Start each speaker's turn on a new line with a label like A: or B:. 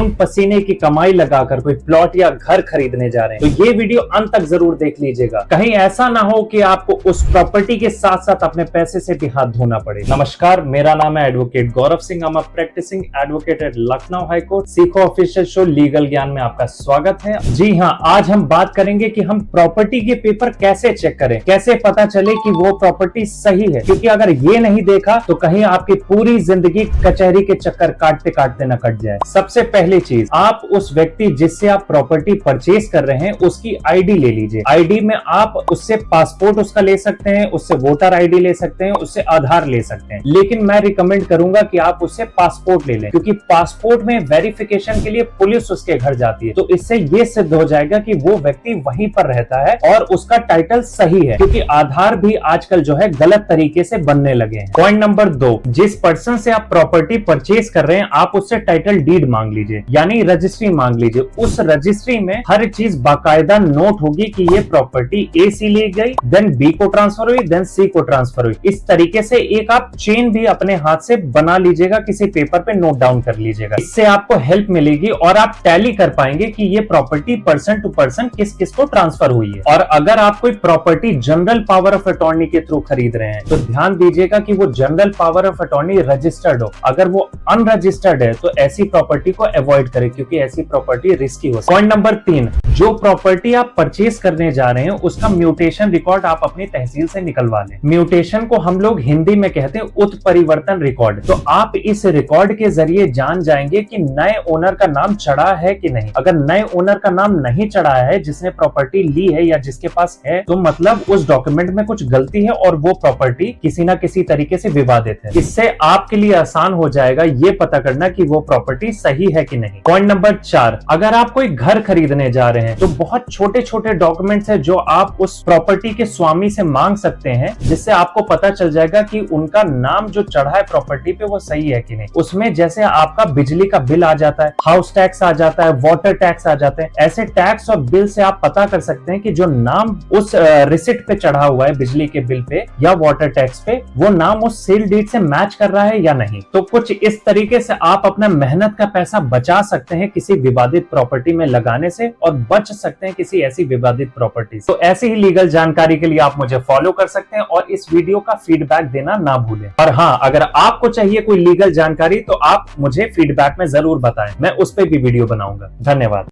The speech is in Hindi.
A: खून पसीने की कमाई लगाकर कोई प्लॉट या घर खरीदने जा रहे हैं तो ये वीडियो अंत तक जरूर देख लीजिएगा। कहीं ऐसा ना हो कि आपको उस प्रॉपर्टी के साथ साथ अपने पैसे से भी हाथ धोना पड़े। नमस्कार, मेरा नाम है advocate Gaurav Singh. I'm a practicing advocate at Lucknow high court. सीखो ऑफिशियल शो लीगल ज्ञान में आपका स्वागत है। जी हाँ, आज हम बात करेंगे कि हम प्रॉपर्टी के पेपर कैसे चेक करें, कैसे पता चले कि वो प्रॉपर्टी सही है, क्योंकि अगर ये नहीं देखा तो कहीं आपकी पूरी जिंदगी कचहरी के चक्कर काटते काटते न कट जाए। सबसे पहली चीज, आप उस व्यक्ति जिससे आप प्रॉपर्टी परचेज कर रहे हैं उसकी आईडी ले लीजिए। आईडी में आप उससे पासपोर्ट उसका ले सकते हैं, उससे वोटर आईडी ले सकते हैं, उससे आधार ले सकते हैं, लेकिन मैं रिकमेंड करूंगा कि आप उससे पासपोर्ट ले लें, क्योंकि पासपोर्ट में वेरिफिकेशन के लिए पुलिस उसके घर जाती है, तो इससे ये सिद्ध हो जाएगा कि वो व्यक्ति वहीं पर रहता है और उसका टाइटल सही है, क्योंकि आधार भी आजकल जो है गलत तरीके से बनने लगे हैं। पॉइंट नंबर 2, जिस पर्सन से आप प्रॉपर्टी परचेज कर रहे हैं आप उससे टाइटल डीड मांग लीजिए, यानी रजिस्ट्री मांग लीजिए। उस रजिस्ट्री में हर चीज बाकायदा नोट होगी कि ये प्रॉपर्टी ए सी ली गई, देन बी को ट्रांसफर हुई, देन सी को ट्रांसफर हुई। इस तरीके से एक आप चेन भी अपने हाथ से बना लीजिएगा, किसी पेपर पे नोट डाउन कर लीजिएगा। इससे आपको हेल्प मिलेगी और आप टैली कर पाएंगे कि ये प्रॉपर्टी पर्सन टू पर्सन किस किस को ट्रांसफर हुई है। और अगर आप कोई property general power of attorney के थ्रू खरीद रहे हैं तो ध्यान दीजिएगा कि वो general power of attorney registered हो। अगर वो अनरजिस्टर्ड है तो ऐसी प्रॉपर्टी को अवॉइड करें, क्योंकि ऐसी प्रॉपर्टी रिस्की हो। पॉइंट नंबर 3, जो प्रॉपर्टी आप परचेज करने जा रहे हैं उसका म्यूटेशन रिकॉर्ड आप अपनी तहसील से निकलवा लें। म्यूटेशन को हम लोग हिंदी में कहते हैं उत्परिवर्तन रिकॉर्ड। तो आप इस रिकॉर्ड के जरिए जान जाएंगे कि नए ओनर का नाम चढ़ा है कि नहीं। अगर नए ओनर का नाम नहीं चढ़ा है, जिसने प्रॉपर्टी ली है या जिसके पास है, तो मतलब उस डॉक्यूमेंट में कुछ गलती है और वो प्रॉपर्टी किसी ना किसी तरीके से विवादित है। इससे आपके लिए आसान हो जाएगा ये पता करना कि वो प्रॉपर्टी सही है कि नहीं। पॉइंट नंबर 4, अगर आप कोई घर खरीदने जा रहे हैं तो बहुत छोटे छोटे डॉक्यूमेंट्स है जो आप उस प्रॉपर्टी के स्वामी से मांग सकते हैं, जिससे आपको पता चल जाएगा कि उनका नाम जो चढ़ा है प्रॉपर्टी पे वो सही है कि नहीं। उसमें जैसे आपका बिजली का बिल आ जाता है, हाउस टैक्स आ जाता है, वाटर टैक्स आ जाते हैं। ऐसे टैक्स और बिल से आप पता कर सकते हैं कि जो नाम उस रिसिट पे चढ़ा हुआ है, बिजली के बिल पे या वाटर टैक्स पे, वो नाम उस सेल डीड से मैच कर रहा है या नहीं। तो कुछ इस तरीके से आप अपना मेहनत का पैसा बचा सकते हैं किसी विवादित प्रॉपर्टी में लगाने से, और बच सकते हैं किसी ऐसी विवादित प्रॉपर्टी से। तो ऐसी ही लीगल जानकारी के लिए आप मुझे फॉलो कर सकते हैं और इस वीडियो का फीडबैक देना ना भूलें। और हाँ, अगर आपको चाहिए कोई लीगल जानकारी तो आप मुझे फीडबैक में जरूर बताएं, मैं उस पर भी वीडियो बनाऊंगा। धन्यवाद।